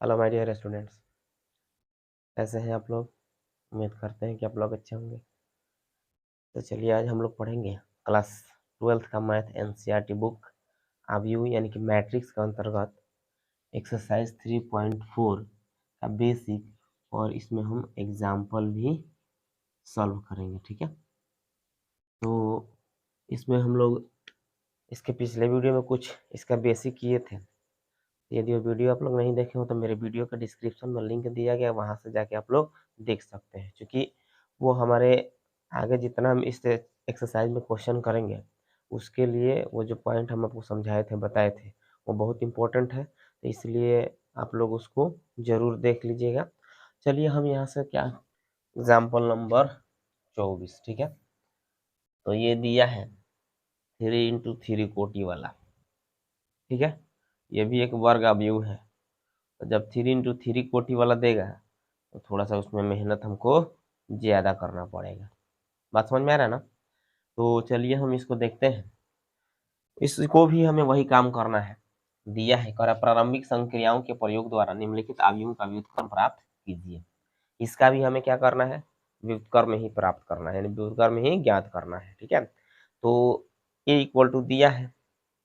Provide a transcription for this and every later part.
Hello my dear students, कैसे हैं आप लोग। उम्मीद करते हैं कि आप लोग अच्छे होंगे। तो चलिए आज हम लोग पढ़ेंगे क्लास 12th का मैथ एनसीईआरटी बुक आबयू यानी कि मैट्रिक्स के अंतर्गत एक्सरसाइज 3.4 का बेसिक, और इसमें हम एग्जाम्पल भी सॉल्व करेंगे। ठीक है, तो इसमें हम लोग इसके पिछले वीडियो में कुछ इसका बेसिक किए थे। यदि वो वीडियो आप लोग नहीं देखे हो तो मेरे वीडियो का डिस्क्रिप्शन में लिंक दिया गया, वहाँ से जाके आप लोग देख सकते हैं। क्योंकि वो हमारे आगे जितना हम इस एक्सरसाइज में क्वेश्चन करेंगे उसके लिए वो जो पॉइंट हम आपको समझाए थे, बताए थे, वो बहुत इम्पोर्टेंट है। तो इसलिए आप लोग उसको ज़रूर देख लीजिएगा। चलिए हम यहाँ से क्या एग्जाम्पल नंबर 24, ठीक है। तो ये दिया है 3 × 3 कोटि वाला, ठीक है। ये भी एक वर्ग अवयव है। तो जब 3 × 3 कोटि वाला देगा तो थोड़ा सा उसमें मेहनत हमको ज़्यादा करना पड़ेगा। बात समझ में आ रहा है ना। तो चलिए हम इसको देखते हैं। इसको भी हमें वही काम करना है। दिया है कर प्रारंभिक संक्रियाओं के प्रयोग द्वारा निम्नलिखित अवयवों का व्युत्क्रम प्राप्त कीजिए। इसका भी हमें क्या करना है, व्युत्क्रम ही प्राप्त करना है, यानी व्युत्क्रम ही ज्ञात करना है। ठीक है, तो ए इक्वल टू दिया है,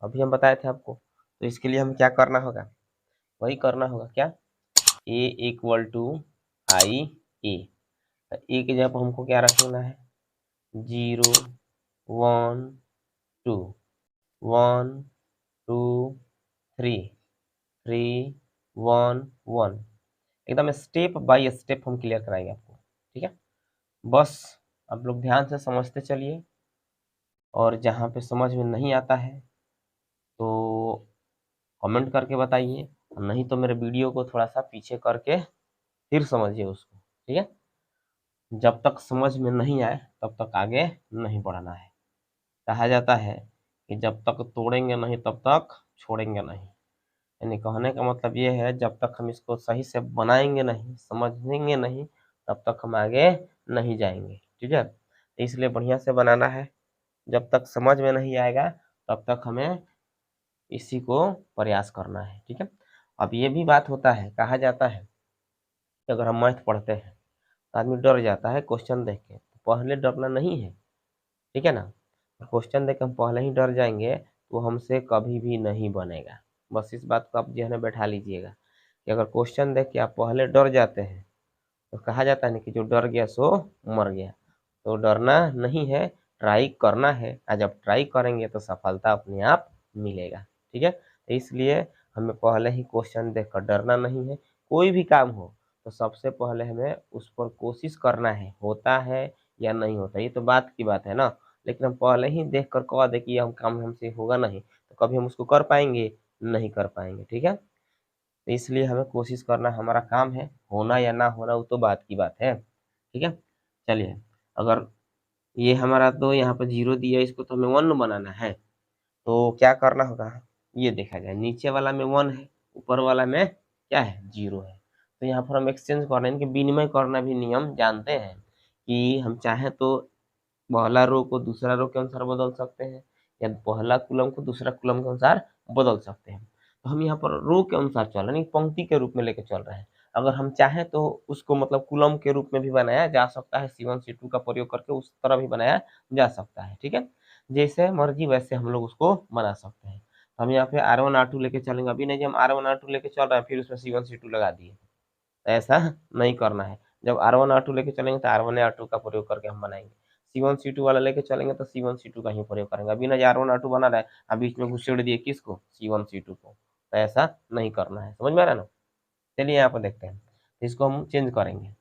अभी हम बताए थे आपको। तो इसके लिए हमें क्या करना होगा, वही करना होगा। क्या, ए इक्वल टू आई ए। ए की जगह पर हमको क्या रखना है, 0 1 2 1 2 3 3 1 1। एकदम स्टेप बाय स्टेप हम क्लियर कराएंगे आपको। ठीक है, बस आप लोग ध्यान से समझते चलिए, और जहाँ पे समझ में नहीं आता है तो कमेंट करके बताइए, नहीं तो मेरे वीडियो को थोड़ा सा पीछे करके फिर समझिए उसको। ठीक है, जब तक समझ में नहीं आए तब तक आगे नहीं बढ़ना है। कहा जाता है कि जब तक तोड़ेंगे नहीं तब तक छोड़ेंगे नहीं। यानी कहने का मतलब ये है, जब तक हम इसको सही से बनाएंगे नहीं, समझेंगे नहीं, तब तक हम आगे नहीं जाएंगे। ठीक है, तो इसलिए बढ़िया से बनाना है। जब तक समझ में नहीं आएगा तब तक हमें इसी को प्रयास करना है। ठीक है, अब ये भी बात होता है, कहा जाता है कि अगर हम मैथ पढ़ते हैं तो आदमी डर जाता है क्वेश्चन देख के। तो पहले डरना नहीं है, ठीक है ना। क्वेश्चन देख के हम पहले ही डर जाएंगे तो हमसे कभी भी नहीं बनेगा। बस इस बात को आप जो है ना बैठा लीजिएगा कि अगर क्वेश्चन देख के आप पहले डर जाते हैं तो कहा जाता है ना कि जो डर गया सो मर गया। तो डरना नहीं है, ट्राई करना है। आज जब ट्राई करेंगे तो सफलता अपने आप मिलेगा। ठीक है, तो इसलिए हमें पहले ही क्वेश्चन देखकर डरना नहीं है। कोई भी काम हो तो सबसे पहले हमें उस पर कोशिश करना है, होता है या नहीं होता, ये तो बात की बात है ना। लेकिन हम पहले ही देख कर कह दे कि हम काम हमसे होगा नहीं, तो कभी हम उसको कर पाएंगे, नहीं कर पाएंगे। ठीक है, तो इसलिए हमें कोशिश करना हमारा काम है, होना या ना होना वो तो बात की बात है। ठीक है, चलिए अगर ये हमारा तो यहाँ पर 0 दिया, इसको तो हमें 1 बनाना है। तो क्या करना होगा, ये देखा जाए, नीचे वाला में 1 है, ऊपर वाला में क्या है, 0 है। तो यहाँ पर हम एक्सचेंज कर रहे हैं, इनके विनिमय करना भी नियम जानते हैं कि हम चाहे तो पहला रो को दूसरा रो के अनुसार बदल सकते हैं, या पहला कॉलम को दूसरा कॉलम के अनुसार बदल सकते हैं। तो हम यहाँ पर रो के अनुसार चल रहे हैं, पंक्ति के रूप में लेके चल रहे हैं। अगर हम चाहें तो उसको मतलब कॉलम के रूप में भी बनाया जा सकता है, C1 C2 का प्रयोग करके उस तरह भी बनाया जा सकता है। ठीक है, जैसे मर्जी वैसे हम लोग उसको बना सकते हैं। हम यहाँ पे R1 R2 लेके चलेंगे, अभी नहीं, हम R1 R2 लेके चल रहे हैं फिर उसमें C1 C2 लगा दिए, ऐसा नहीं करना है। जब R1 R2 लेके चलेंगे तो R1 R2 का प्रयोग करके हम बनाएंगे, C1 C2 वाला लेके चलेंगे तो C1 C2 का ही प्रयोग करेंगे। अभी ना R1 R2 बना रहा है, अब बीच में घुसेड़ दिए किसको, C1 C2 को, तो ऐसा नहीं करना है। समझ में आ रहा है ना। चलिए यहाँ पर देखते हैं, इसको हम चेंज करेंगे,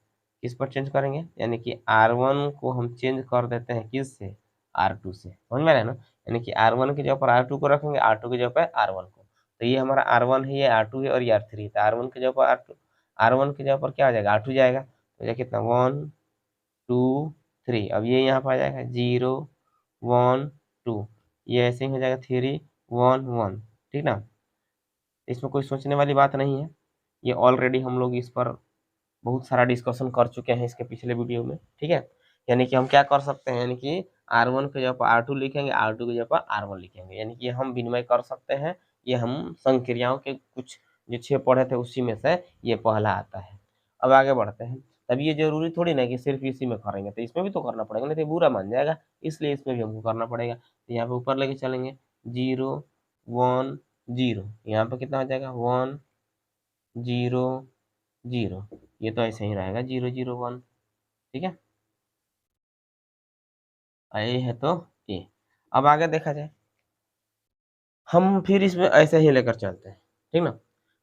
किस पर चेंज करेंगे, यानी कि R1 को हम चेंज कर देते हैं किस से, R2 से। समझ में आ रहा है ना, यानी कि R1 की जगह पर R2 को रखेंगे, R2 की जगह पर R1 को। तो ये हमारा R1 है, ये R2 है और ये R3 है। तो R1 की जगह पर R1 की जगह पर क्या आ जाएगा, R2 जाएगा। तो ये कितना, 1 2 3। अब ये यहाँ पर आ जाएगा 0 1 2, ये ऐसे ही हो जाएगा 3 1 1। ठीक ना, इसमें कोई सोचने वाली बात नहीं है। ये ऑलरेडी हम लोग इस पर बहुत सारा डिस्कशन कर चुके हैं इसके पिछले वीडियो में। ठीक है, यानी कि हम क्या कर सकते हैं, यानी कि R1 की जगह पर R2 लिखेंगे, R2 की जगह पर R1 लिखेंगे, यानी कि हम विनिमय कर सकते हैं। ये हम संक्रियाओं के कुछ जो 6 पढ़े थे उसी में से ये पहला आता है। अब आगे बढ़ते हैं। तब ये जरूरी थोड़ी ना कि सिर्फ इसी में करेंगे, तो इसमें भी तो करना पड़ेगा, नहीं तो बुरा मान जाएगा, इसलिए इसमें भी हमको करना पड़ेगा। तो यहाँ पे ऊपर लेके चलेंगे 0 1 0, यहाँ पे कितना हो जाएगा 1 0 0, ये तो ऐसे ही रहेगा 0 0 1, ठीक है। ये है तो ये। अब आगे देखा जाए, हम फिर इसमें ऐसे ही लेकर चलते हैं, ठीक ना।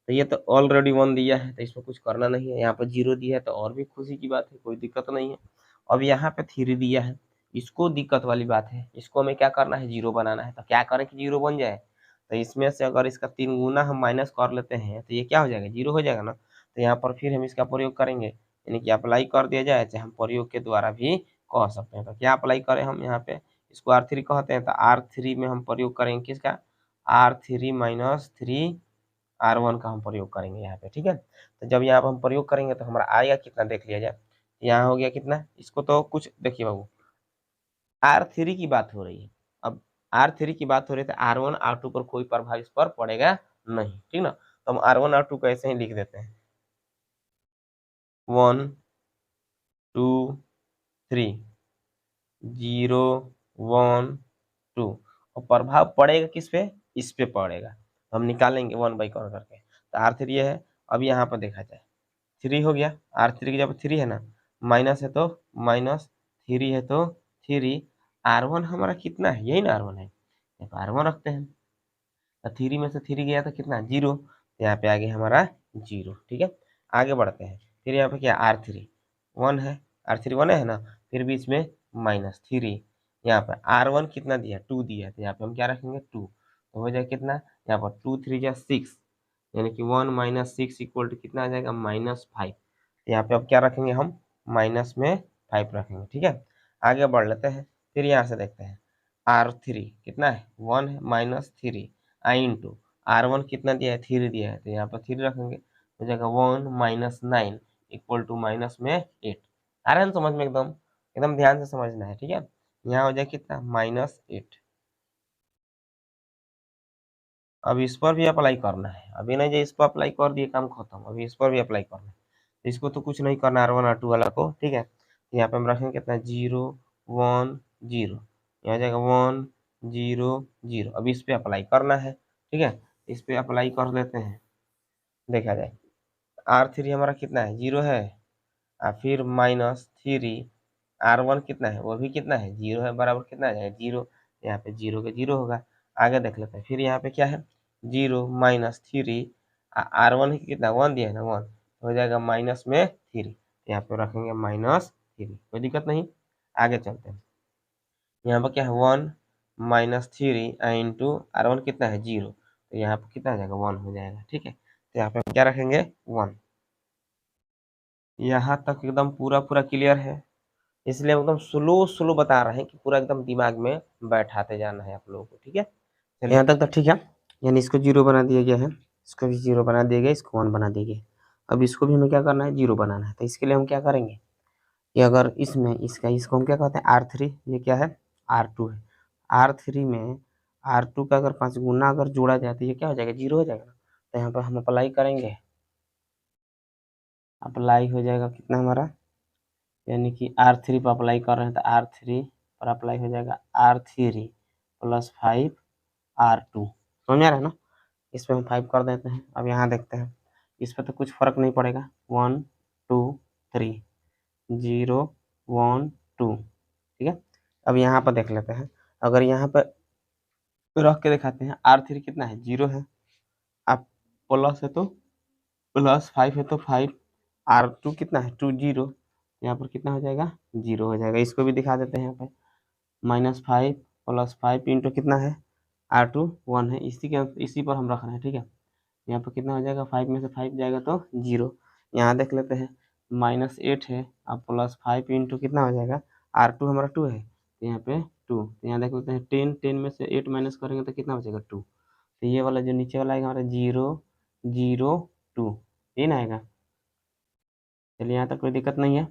तो ये तो ऑलरेडी 1 दिया है तो इसमें कुछ करना नहीं है, यहाँ पर 0 दिया है तो और भी खुशी की बात है, कोई दिक्कत नहीं है। अब यहाँ पे 3 दिया है, इसको दिक्कत वाली बात है, इसको हमें क्या करना है 0 बनाना है। तो क्या करें कि 0 बन जाए, तो इसमें से अगर इसका 3 गुना हम माइनस कर लेते हैं तो ये क्या हो जाएगा 0 हो जाएगा ना। तो यहाँ पर फिर हम इसका प्रयोग करेंगे, यानी कि अप्लाई कर दिया जाए, चाहे हम प्रयोग के द्वारा भी कह सकते हैं। तो क्या अप्लाई करें हम यहाँ पे, इसको R3 कहते हैं, तो R3 में हम प्रयोग करेंगे किसका, R3 माइनस 3 R1 का हम प्रयोग करेंगे यहाँ पे, ठीक है। तो जब यहाँ पर हम प्रयोग करेंगे तो हमारा आएगा कितना देख लिया जाए, यहाँ हो गया कितना, इसको तो कुछ देखिए बाबू, R3 की बात हो रही है। अब R3 की बात हो रही है तो R1 R2 पर कोई प्रभाव इस पर पड़ेगा नहीं, ठीक ना। तो हम R1 R2 को ऐसे ही लिख देते हैं 1 2 3 0 1 2, और प्रभाव पड़ेगा किस पे, इस पे पड़ेगा। हम निकालेंगे 1 बाई कॉन करके, तो R3 ये है। अब यहाँ पर देखा जाए 3 हो गया, R3 की जब 3 है ना, माइनस है तो माइनस, 3 है तो 3, R1 हमारा कितना है, यही ना R1 है, R1 रखते हैं। तो 3 में से 3 गया तो कितना 0, तो यहाँ पे आ गया हमारा 0, ठीक है। आगे बढ़ते हैं, फिर यहाँ पे क्या R3 1 है, R3 1 है ना, फिर बीच में माइनस 3, यहाँ पर R1 कितना दिया 2 दिया है, तो यहाँ पे हम क्या रखेंगे 2, तो हो जाएगा कितना, यहाँ पर 2 3 जा 6, यानी कि 1 माइनस 6 इक्वल टू कितना आ जाएगा -5। तो यहाँ पे अब क्या रखेंगे हम, माइनस में 5 रखेंगे, ठीक है। आगे बढ़ लेते हैं, फिर यहाँ से देखते हैं R3 कितना है 1 है माइनस 3 आई इंटू R1 कितना दिया है 3 दिया है, तो यहाँ पर 3 रखेंगे, हो जाएगा 1 माइनस 9 इक्वल टू माइनस में 8। आ रहा है समझ में, एकदम एकदम ध्यान से समझना है, ठीक है। यहाँ हो जाएगा कितना -8। अब इस पर भी अप्लाई करना है, अभी नहीं, जो इस पर अप्लाई कर दिए काम खत्म, अभी इस पर भी अप्लाई करना है। इसको तो कुछ नहीं करना R1 R2 वाला को, ठीक है। यहाँ पे हम रखेंगे कितना 0 1 0, यहाँ जाएगा 1 0 0। अब इस पे अप्लाई करना है, ठीक है, इस पे अप्लाई कर लेते हैं। देखा जाए R3 हमारा कितना है 0 है, और फिर -3 R1 कितना है, वो भी कितना है 0 है, बराबर कितना आ जाएगा 0, यहाँ पे 0 के 0 होगा। आगे देख लेते हैं, फिर यहाँ पे क्या है 0 -3, R1 कितना 1 दिया है ना 1, हो जाएगा माइनस में 3, यहाँ पे रखेंगे -3, कोई दिक्कत नहीं। आगे चलते हैं, यहाँ पर क्या है 1 -3 इंटू R1 कितना है 0, तो यहाँ पर कितना आ जाएगा 1 हो जाएगा, ठीक है। तो यहाँ पे हम क्या रखेंगे 1। यहाँ तक एकदम पूरा क्लियर है, इसलिए एकदम स्लो स्लो बता रहे हैं कि पूरा एकदम दिमाग में बैठाते जाना है आप लोगों को, ठीक है। चलिए यहाँ तक तो ठीक है, यानी इसको 0 बना दिया गया है, इसको भी 0 बना दिया गया, इसको 1 बना दिया गया। अब इसको भी हमें क्या करना है 0 बनाना है, तो इसके लिए हम क्या करेंगे कि अगर इसमें इसको हम क्या कहते हैं R3, ये क्या है R2 है, R3 में R2 का अगर 5 गुना अगर जोड़ा जाए तो ये क्या हो जाएगा 0 हो जाएगा ना। तो यहाँ पर हम अप्लाई करेंगे, अप्लाई हो जाएगा कितना हमारा, यानी कि R3 पर अप्लाई कर रहे हैं तो R3 पर अप्लाई हो जाएगा R3 + 5 R2, समझ में आ रहा है ना। इस पर हम 5 कर देते हैं। अब यहाँ देखते हैं, इस पर तो कुछ फर्क नहीं पड़ेगा, 1 2 3 0 1 2, ठीक है। अब यहाँ पर देख लेते हैं, अगर यहाँ पर रख के दिखाते हैं R3 कितना है 0 है, अब प्लस है तो प्लस 5 है तो 5, R2 कितना है 2 0, यहाँ पर कितना हो जाएगा 0 हो जाएगा। इसको भी दिखा देते हैं, यहाँ पर -5 + 5 इंटू कितना है R2 1 है, इसी पर हम रख रहे हैं, ठीक है। यहाँ पर कितना हो जाएगा 5 में से 5 जाएगा तो 0। यहाँ देख लेते हैं -8 है, अब +5 इंटू कितना हो जाएगा, R2 हमारा 2 है तो यहाँ पे 2, तो यहाँ देख लेते हैं 10 10 में से 8 माइनस करेंगे तो कितना बचेगा 2, तो ये वाला जो नीचे वाला आएगा हमारा 0 0 2, ये ना आएगा। चलिए यहाँ तक कोई दिक्कत नहीं है,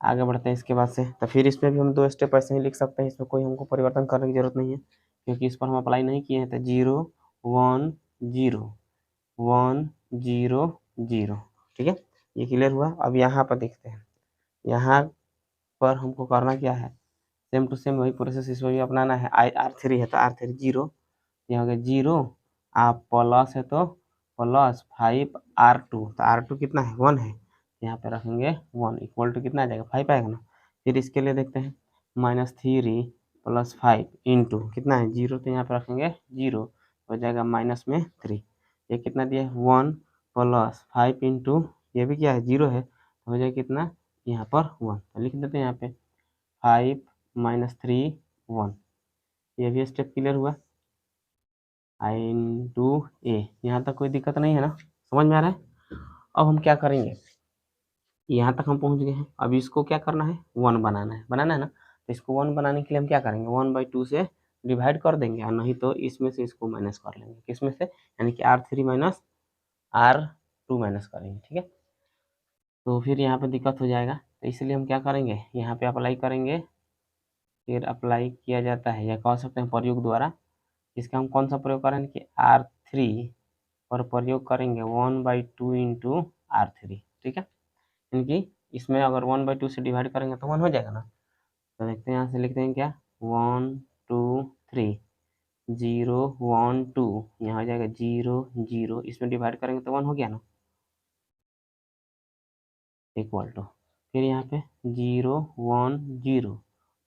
आगे बढ़ते हैं इसके बाद से। तो फिर इसमें भी हम 2 स्टेप ऐसे ही लिख सकते हैं, इसमें कोई हमको परिवर्तन करने की जरूरत नहीं है, क्योंकि इस पर हम अप्लाई नहीं किए हैं। तो 0 1 0 1 0 0। ठीक है, ये क्लियर हुआ। अब यहाँ पर देखते हैं, यहाँ पर हमको करना क्या है, सेम टू सेम वही प्रोसेस इसमें भी अपनाना है। R3 है तो R3 0, यहाँ हो गया 0, आप प्लस है तो प्लस 5R2, तो R2 कितना है 1 है, यहाँ पे रखेंगे 1 इक्वल टू कितना आ जाएगा 5 आएगा ना। फिर इसके लिए देखते हैं -3 + 5 इंटू कितना है 0, तो यहाँ पे रखेंगे 0, हो जाएगा -3। ये कितना दिया है 1 + 5 इंटू ये भी क्या है 0 है, तो हो जाएगा कितना यहाँ पर 1, तो लिख देते हैं यहाँ पे 5 - 3 1। ये भी स्टेप क्लियर हुआ। I/A, यहाँ तक कोई दिक्कत नहीं है ना, समझ में आ रहा है। अब हम क्या करेंगे, यहाँ तक हम पहुँच गए हैं, अब इसको क्या करना है 1 बनाना है ना। तो इसको 1 बनाने के लिए हम क्या करेंगे 1/2 से डिवाइड कर देंगे, और नहीं तो इसमें से इसको माइनस कर लेंगे, किसमें से, यानी कि R3 - R2 माइनस करेंगे। ठीक है, तो फिर यहाँ पे दिक्कत हो जाएगा, तो इसलिए हम क्या करेंगे यहाँ पे अप्लाई करेंगे। फिर अप्लाई किया जाता है या कह सकते हैं प्रयोग द्वारा, इसका हम कौन सा प्रयोग करेंगे कि R3 पर प्रयोग करेंगे 1/2 इंटू R3। ठीक है, यानी कि इसमें अगर 1/2 से डिवाइड करेंगे तो 1 हो जाएगा ना। तो देखते हैं यहाँ से लिखते हैं क्या 1 2 3 0 1 2, यहाँ हो जाएगा 0 0, इसमें डिवाइड करेंगे तो 1 हो गया ना, इक्वल टू फिर यहाँ पे 0 1 0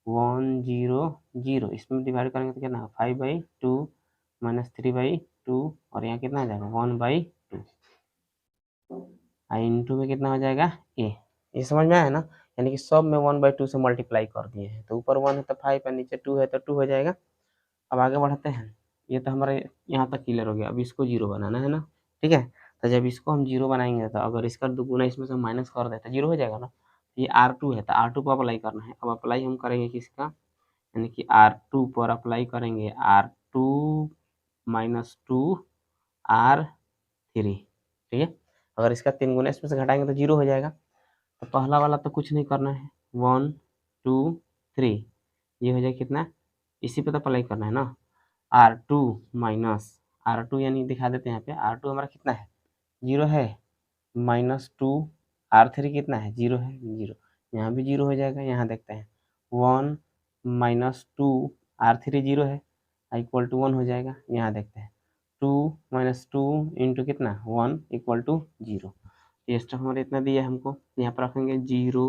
1 0 0, इसमें डिवाइड करेंगे तो कितना 5/2 -3/2, और यहाँ कितना आ जाएगा 1/2, इंटू में कितना हो जाएगा ए। ये समझ में आया ना, यानी कि सब में 1/2 से मल्टीप्लाई कर दिए हैं, तो ऊपर 1 है तो 5 है, नीचे 2 है तो 2 हो जाएगा। अब आगे बढ़ते हैं, ये तो हमारे यहाँ तक क्लियर हो गया। अब इसको 0 बनाना है ना। ठीक है, तो जब इसको हम 0 बनाएंगे तो अगर इसका दुगुना इसमें से माइनस कर दें तो 0 हो जाएगा ना। ये R2 है तो R2 पर अप्लाई करना है। अब अप्लाई हम करेंगे किसका, यानी कि R2 पर अप्लाई करेंगे R2 - 2 R3। ठीक है, अगर इसका 3 गुना इसमें से घटाएंगे तो 0 हो जाएगा। तो पहला वाला तो कुछ नहीं करना है, 1 2 3, ये हो जाएगा कितना, इसी पे तो अप्लाई करना है ना। R2 माइनस R2, यानी दिखा देते हैं यहाँ पे R2 हमारा कितना है 0 है, -2 R3 कितना है 0 है 0, यहाँ भी 0 हो जाएगा। यहाँ देखते हैं 1 - 2 R3 0 है, इक्वल टू 1 हो जाएगा। यहाँ देखते हैं 2 - 2 इंटू कितना 1 इक्वल टू 0। ये स्टेप हमारे इतना दिया है हमको, यहाँ पर रखेंगे 0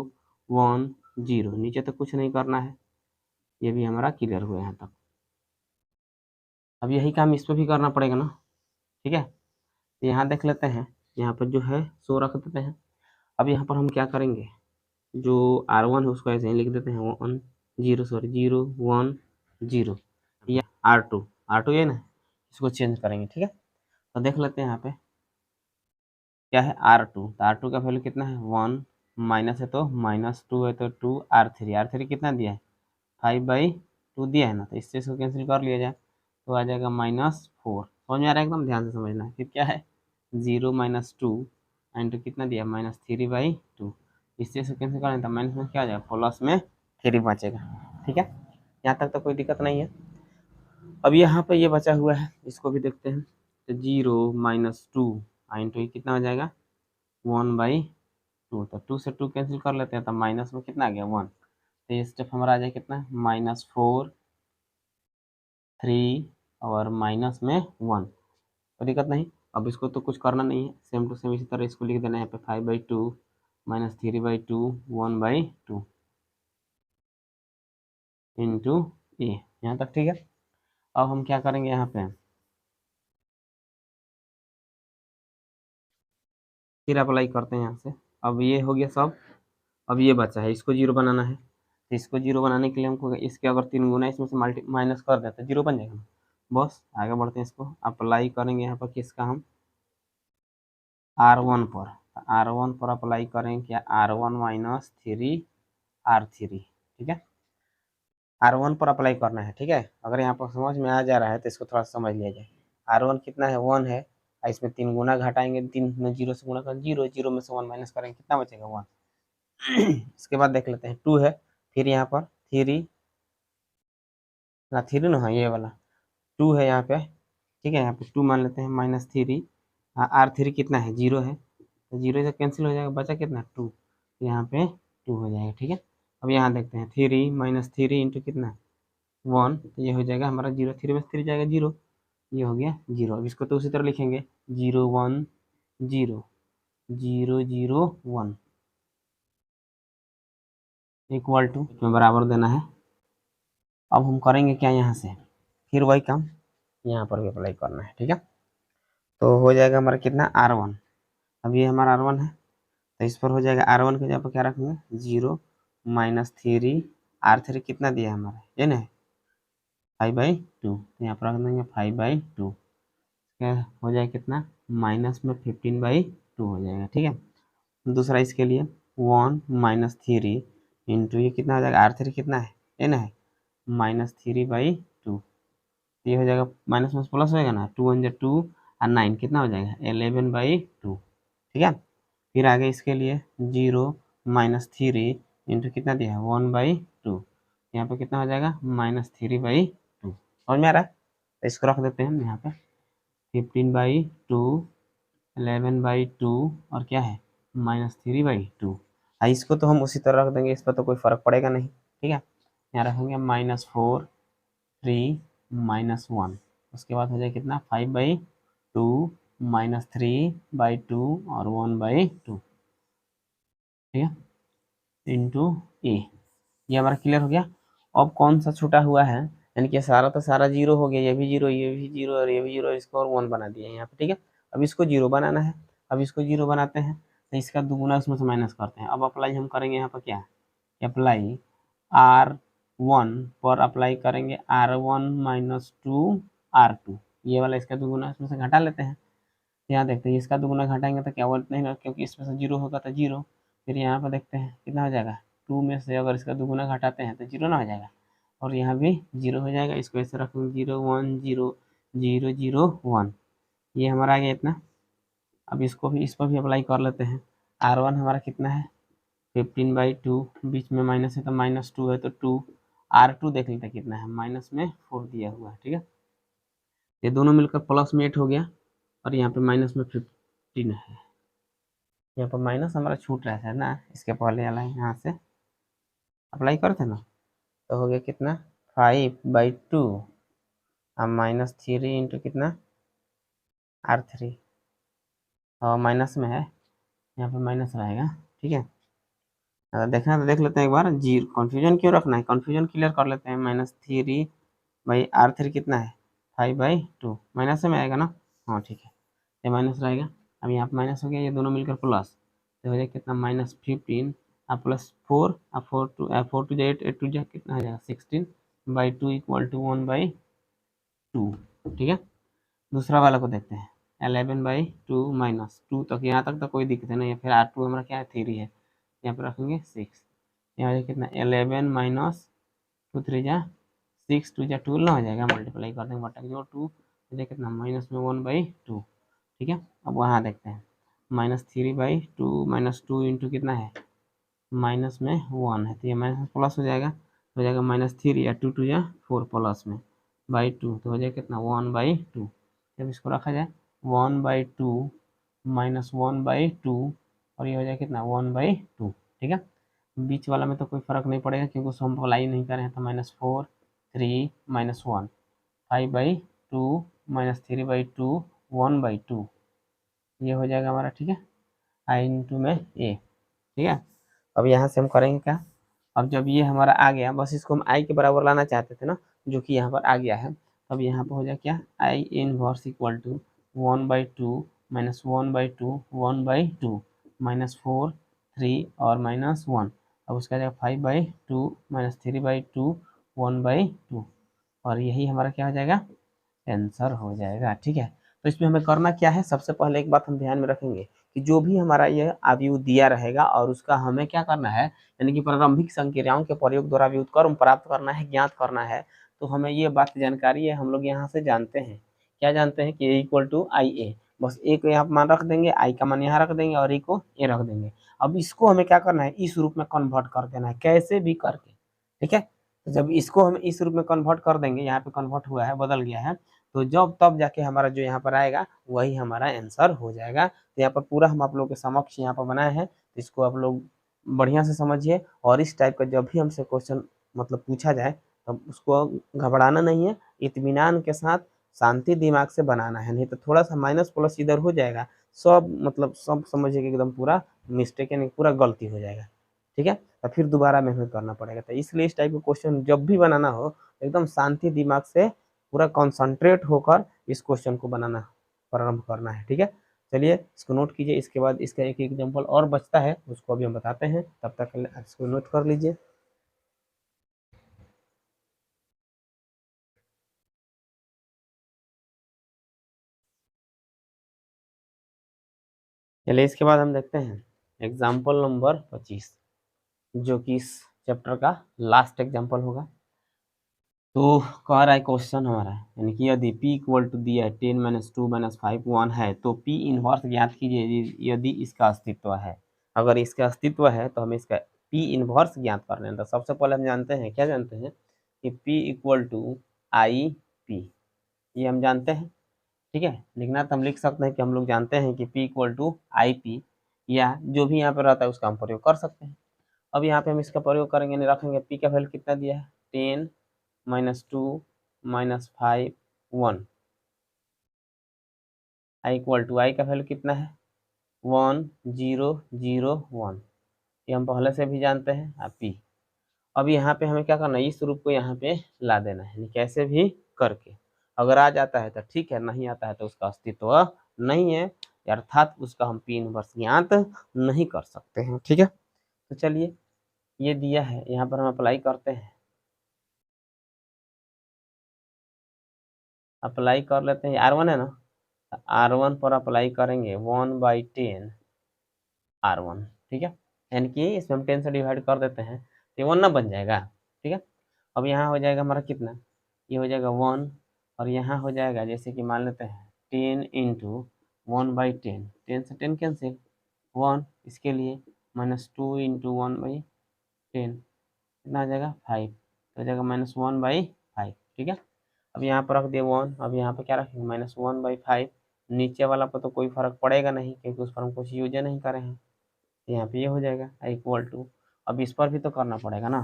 1 0, नीचे तो कुछ नहीं करना है। ये भी हमारा क्लियर हुआ यहाँ तक। अब यही काम इस पर भी करना पड़ेगा ना। ठीक है, तो यहाँ देख लेते हैं, यहाँ पर जो है 100 रख देते हैं। अब यहाँ पर हम क्या करेंगे, जो R1 है उसको ऐसे ही लिख देते हैं 1 0 सॉरी 0 1 0, या R2 ये ना, इसको चेंज करेंगे। ठीक है, तो देख लेते हैं यहाँ पे क्या है R2, तो R2 का वैल्यू कितना है 1, माइनस है तो -2 है तो 2, R3 कितना दिया है 5/2 दिया है ना, तो इससे इसको कैंसिल कर लिया जाए तो आ जाएगा -4। समझ में आ रहा है, एकदम ध्यान से समझना है। फिर क्या है 0 - 2 इंटू कितना दिया -3/2, इससे इसको कैंसिल करें तो माइनस में क्या आ जाएगा प्लस में 3 बचेगा। ठीक है, यहाँ तक तो कोई दिक्कत नहीं है। अब यहाँ पे ये बचा हुआ है, इसको भी देखते हैं। तो 0 - 2 इंटू ये कितना हो जाएगा 1/2, तो 2 से 2 कैंसिल कर लेते हैं तो माइनस में कितना आ गया 1, तो ये स्टेप हमारा आ जाए कितना -4 3 और माइनस में 1, कोई दिक्कत नहीं। अब इसको तो कुछ करना नहीं है, सेम टू सेम इसी तरह इसको लिख देना है यहाँ पे 5/2 -3/2 1/2 इंटू ए। यहाँ तक ठीक है। अब हम क्या करेंगे यहाँ पे, फिर अप्लाई करते हैं यहाँ से। अब ये हो गया सब, अब ये बचा है, इसको 0 बनाना है। तो इसको 0 बनाने के लिए हमको इसके अगर 3 गुना इसमें से माइनस कर दें तो 0 बन जाएगा। बस आगे बढ़ते हैं, इसको अप्लाई करेंगे यहाँ पर किसका हम R1 पर। R1 पर अप्लाई करें क्या R1 - 3 R3। ठीक है, R1 पर अप्लाई करना है। ठीक है, अगर यहाँ पर समझ में आ जा रहा है तो इसको थोड़ा समझ लिया जाए। R1 कितना है 1 है, इसमें 3 गुना घटाएंगे, 3 में 0 से गुना कर 0, 0 में से 1 माइनस करेंगे कितना बचेगा 1। इसके बाद देख लेते हैं 2 है, फिर यहाँ पर 3 ना 3 ना, हाँ ये वाला 2 है यहाँ पे। ठीक है, यहाँ पे 2 मान लेते हैं -3 R3 कितना है, 0 है, तो 0 से कैंसिल हो जाएगा, बचा कितना 2, तो यहाँ पे 2 हो जाएगा। ठीक है, अब यहाँ देखते हैं 3 माइनस 3 इंटू कितना 1, तो ये हो जाएगा हमारा 0, 3 में से 3 जाएगा 0, ये हो गया 0। अब इसको तो उसी तरह लिखेंगे 0 1 0 0 0 1 इक्वल टू में बराबर देना है। अब हम करेंगे क्या, यहाँ से फिर वही काम यहाँ पर भी अप्लाई करना है। ठीक है, तो हो जाएगा हमारा कितना R1, अब ये हमारा R1 है, तो इस पर हो जाएगा R1 के जगह पर क्या रखेंगे 0 माइनस 3, R3 कितना दिया है हमारा, ये ना 5/2, तो यहाँ पर रख देंगे 5/2, क्या हो जाएगा कितना माइनस में 15/2 हो जाएगा। ठीक है, दूसरा इसके लिए 1 माइनस 3 इंटू ये कितना हो जाएगा R3 कितना है, ये ना है -3/2, ये हो जाएगा माइनस में प्लस होएगा ना, 2 1 2 और 9 कितना हो जाएगा 11/2। ठीक है, फिर आगे इसके लिए 0 माइनस 3 इंटू कितना दिया है 1/2, यहाँ पे कितना हो जाएगा -3/2। समझ में आ रहा है, तो इसको रख देते हैं हम यहाँ पे 15/2 11/2 और क्या है -3/2। इसको तो हम उसी तरह रख देंगे, इस पर तो कोई फर्क पड़ेगा नहीं। ठीक है, यहाँ रखेंगे -4 3 -1, उसके बाद हो जाएगा कितना 5/2 -3/2 और 1/2। ठीक है, इंटू ए, ये हमारा क्लियर हो गया। अब कौन सा छूटा हुआ है, यानी कि सारा तो सारा 0 हो गया, ये भी 0 ये भी 0 और ये भी 0, इसको और 1 बना दिया यहाँ पे। ठीक है, अब इसको 0 बनाना है, अब इसको 0 बनाते हैं तो इसका दुगुना उसमें से माइनस करते हैं। अब अप्लाई हम करेंगे यहाँ पर क्या, अप्लाई R1 पर अप्लाई करेंगे R1 -2 R2, ये वाला इसका दुगुना इसमें से घटा लेते हैं। यहाँ देखते हैं इसका दुगुना घटाएंगे तो क्या बोलते हैं, क्योंकि इसमें से 0 होगा तो 0, फिर यहाँ पर देखते हैं कितना हो जाएगा 2 में से अगर इसका दुगुना घटाते हैं तो 0 ना हो जाएगा, और यहाँ भी 0 हो जाएगा। इसको ऐसे रखेंगे 0 1 0 0 0 1, ये हमारा आ गया इतना। अब इसको भी इस पर भी अप्लाई कर लेते हैं। R1 हमारा कितना है 15/2, बीच में माइनस है तो -2 है तो 2, R2 देख लेते हैं कितना है, माइनस में 4 दिया हुआ है। ठीक है, ये दोनों मिलकर प्लस में 8 हो गया, और यहाँ पे माइनस में 15 है, यहाँ पर माइनस हमारा छूट रहा है ना, इसके पहले वाला यहाँ से अप्लाई करते ना, तो हो गया कितना 5/2 और -3 इंटू कितना R3, और माइनस में है यहाँ पे माइनस रहेगा। ठीक है, देखना तो देख लेते हैं एक बार, जीरो कन्फ्यूजन क्यों रखना है, कन्फ्यूजन क्लियर कर लेते हैं। -3/R3 कितना है 5/2, माइनस में आएगा ना, हाँ ठीक है, ये माइनस रहेगा। अब यहाँ पर माइनस हो गया, ये दोनों मिलकर प्लस, तो हो जाएगा कितना -15 और +4 और 4 टू 8 8 टू जा कितना हो जाएगा 16/2 इक्वल टू 1/2। ठीक है, दूसरा वाला को देखते हैं 11/2 -2 तक, यहाँ तक तो कोई दिक्कत नहीं है। फिर R2 हमारा क्या है 3 है, यहाँ पर रखेंगे 6, यहाँ कितना 11 माइनस 2 3 जा 6 2 जा 12 ना हो जाएगा, मल्टीप्लाई कर देंगे बटा जो 2 हो जाएगा कितना माइनस में 1/2। ठीक है, अब वहाँ देखते हैं -3/2 -2 इंटू कितना है माइनस में 1 है, तो ये माइनस प्लस हो जाएगा -3 या 2 2 या 4 प्लस में /2, तो हो जाएगा कितना 1/2। जब इसको रखा जाए 1/2 -1/2 और ये हो जाएगा कितना 1/2। ठीक है, बीच वाला में तो कोई फर्क नहीं पड़ेगा क्योंकि उसको हम अप्लाई नहीं कर रहे हैं, तो -4 3 -1 5/2 -3/2 1/2, ये हो जाएगा हमारा। ठीक है, आई इंटू में ए। ठीक है, अब यहाँ से हम करेंगे क्या, अब जब ये हमारा आ गया, बस इसको हम आई के बराबर लाना चाहते थे ना, जो कि यहाँ पर आ गया है, अब यहाँ पर हो जाए क्या आई इनवर्स इक्वल टू 1/2 -1/2 1/2 -4 3 और -1, अब उसका जाएगा 5/2 -3/2 1/2, और यही हमारा क्या हो जाएगा आंसर हो जाएगा। ठीक है, तो इसमें हमें करना क्या है, सबसे पहले एक बात हम ध्यान में रखेंगे कि जो भी हमारा ये अवयव दिया रहेगा और उसका हमें क्या करना है, यानी कि प्रारंभिक संक्रियाओं के प्रयोग द्वारा व्युत्क्रम प्राप्त करना है, ज्ञात करना है। तो हमें ये बात जानकारी है, हम लोग यहाँ से जानते हैं, क्या जानते हैं कि ए इक्वल टू आई ए, बस ए को यहाँ मान रख देंगे, आई का मान यहाँ रख देंगे और ए को ए रख देंगे। अब इसको हमें क्या करना है, इस रूप में कन्वर्ट कर देना है, कैसे भी करके। ठीक है, तो जब इसको हम इस रूप में कन्वर्ट कर देंगे, यहाँ पे कन्वर्ट हुआ है, बदल गया है, तो जब तब जाके हमारा जो यहाँ पर आएगा वही हमारा आंसर हो जाएगा। तो यहाँ पर पूरा हम आप लोग के समक्ष यहाँ पर बनाए हैं, तो इसको आप लोग बढ़िया से समझिए। और इस टाइप का जब भी हमसे क्वेश्चन मतलब पूछा जाए तो उसको घबराना नहीं है, इत्मीनान के साथ शांति दिमाग से बनाना है, नहीं तो थोड़ा सा माइनस प्लस इधर हो जाएगा, सब मतलब सब समझिए कि एकदम पूरा मिस्टेक यानी पूरा गलती हो जाएगा। ठीक है, तो फिर दोबारा मेहनत करना पड़ेगा। तो इसलिए इस टाइप का क्वेश्चन जब भी बनाना हो एकदम शांति दिमाग से पूरा कंसंट्रेट होकर इस क्वेश्चन को बनाना प्रारंभ करना है। ठीक है, चलिए इसको नोट कीजिए। इसके बाद इसका एक एग्जाम्पल और बचता है, उसको अभी हम बताते हैं, तब तक इसको नोट कर लीजिए। चलिए इसके बाद हम देखते हैं एग्जाम्पल नंबर 25, जो कि इस चैप्टर का लास्ट एग्जाम्पल होगा। तो कह रहा है क्वेश्चन हमारा, यानी कि यदि p इक्वल टू दिया है 10 - 2 - 5 1 है, तो p इनवर्स ज्ञात कीजिए यदि इसका अस्तित्व है। अगर इसका अस्तित्व है तो हमें इसका p इनवर्स ज्ञात कर लेना। तो सबसे पहले हम जानते हैं, क्या जानते हैं कि p equal to I P, ये हम जानते हैं। ठीक है, लिखना तो हम लिख सकते हैं कि हम लोग जानते हैं कि p equal to I P, या जो भी यहाँ पर रहता है उसका हम प्रयोग कर सकते हैं। अब यहाँ पे हम इसका प्रयोग करेंगे, नहीं रखेंगे, p का वैल्यू कितना दिया है 10 - 2 - 5 1, आई इक्वल टू आई का वैल्यू कितना है 1 0 0 1, ये हम पहले से भी जानते हैं। अब p, अब यहाँ पे हमें क्या करना है, इस रूप को यहाँ पे ला देना है, कैसे भी करके। अगर आ जाता है तो ठीक है, नहीं आता है तो उसका अस्तित्व नहीं है, अर्थात उसका हम p इनवर्स ज्ञात नहीं कर सकते हैं। ठीक है, तो चलिए ये दिया है, यहाँ पर हम अप्लाई करते हैं, अप्लाई कर लेते हैं। R1 है ना, R1 पर अप्लाई करेंगे 1/10 R1। ठीक है, यानी कि इसमें हम 10 से डिवाइड कर देते हैं तो 1 ना बन जाएगा। ठीक है, अब यहाँ हो जाएगा हमारा कितना, ये हो जाएगा 1, और यहाँ हो जाएगा जैसे कि मान लेते हैं 10 इंटू 1/10, 10 से 10 कैंसिल 1, इसके लिए -2 इंटू 1/10 कितना आ जाएगा 5, तो हो जाएगा -1/5। ठीक है, अब यहाँ पर रख दिया 1, अब यहाँ पर क्या रखेंगे -1/5, नीचे वाला पर तो कोई फर्क पड़ेगा नहीं क्योंकि उस पर हम कुछ यूज नहीं करे हैं। यहाँ पे ये हो जाएगा इक्वल टू, अब इस पर भी तो करना पड़ेगा ना,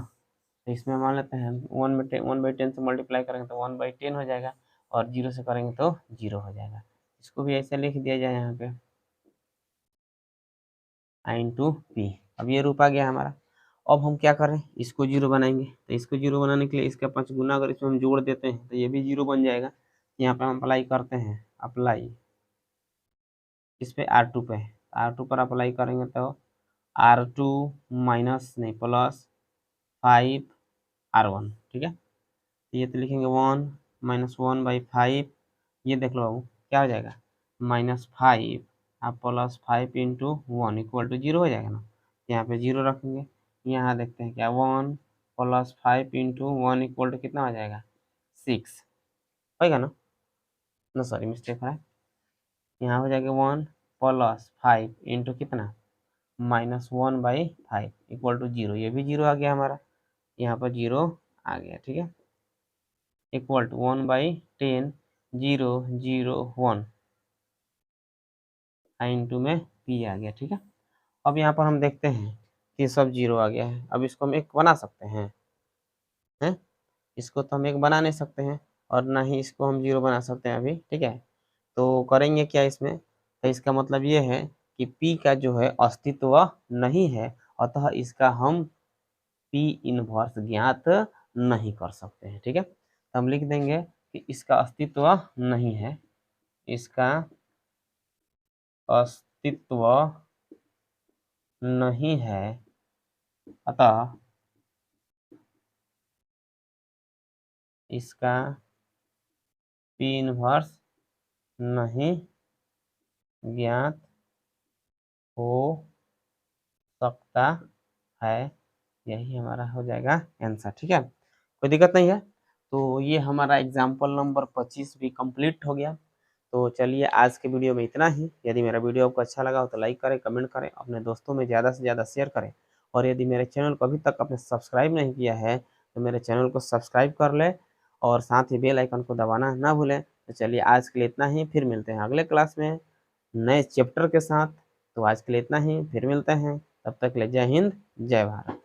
तो इसमें मान लेते हैं 1/10 से मल्टीप्लाई करेंगे तो 1/10 हो जाएगा, और 0 से करेंगे तो 0 हो जाएगा। इसको भी ऐसे लिख दिया जाए यहाँ पे आई इंटू पी। अब ये रूप आ गया हमारा। अब हम क्या करें, इसको 0 बनाएंगे, तो इसको 0 बनाने के लिए इसका 5 गुना अगर इसमें हम जोड़ देते हैं तो ये भी 0 बन जाएगा। यहाँ पे हम अप्लाई करते हैं, अप्लाई इस पे R2 पे, R2 पर अप्लाई करेंगे तो R2 माइनस नहीं प्लस 5 R1। ठीक है, ये तो लिखेंगे 1 -1/5, ये देख लो बाबू क्या हो जाएगा -5 आप +5 इंटू 1 इक्वल टू 0 हो जाएगा ना, यहाँ पे 0 रखेंगे। यहाँ देखते हैं क्या 1 + 5 इंटू 1 इक्वल टू कितना हो जाएगा 6 होगा ना, ना सॉरी मिस्टेक है, यहाँ हो जाएगा 1 + 5 इंटू कितना -1/5 इक्वल टू 0, ये भी 0 आ गया हमारा, यहाँ पर 0 आ गया। ठीक है, इक्वल टू 1/10 0 0 1 इंटू में p आ गया। ठीक है, अब यहाँ पर हम देखते हैं कि सब 0 आ गया है। अब इसको हम एक बना सकते हैं, इसको तो हम एक बना नहीं सकते हैं, और ना ही इसको हम 0 बना सकते हैं अभी। ठीक है, तो करेंगे क्या इसमें, तो इसका मतलब ये है कि p का जो है अस्तित्व नहीं है, अतः इसका हम p इनवर्स ज्ञात नहीं कर सकते हैं। ठीक है, तो हम लिख देंगे कि इसका अस्तित्व नहीं है, इसका अस्तित्व नहीं है, अतः इसका p इनवर्स नहीं ज्ञात हो सकता है, यही हमारा हो जाएगा आंसर। ठीक है, कोई दिक्कत नहीं है। तो ये हमारा एग्जाम्पल नंबर 25 भी कंप्लीट हो गया। तो चलिए आज के वीडियो में इतना ही। यदि मेरा वीडियो आपको अच्छा लगा हो तो लाइक करें, कमेंट करें, अपने दोस्तों में ज़्यादा से ज़्यादा शेयर करें, और यदि मेरे चैनल को अभी तक आपने सब्सक्राइब नहीं किया है तो मेरे चैनल को सब्सक्राइब कर लें, और साथ ही बेल आइकन को दबाना ना भूलें, तो चलिए आज के लिए इतना ही, फिर मिलते हैं अगले क्लास में नए चैप्टर के साथ। तो आज के लिए इतना ही, फिर मिलते हैं, तब तक के लिए जय हिंद जय भारत।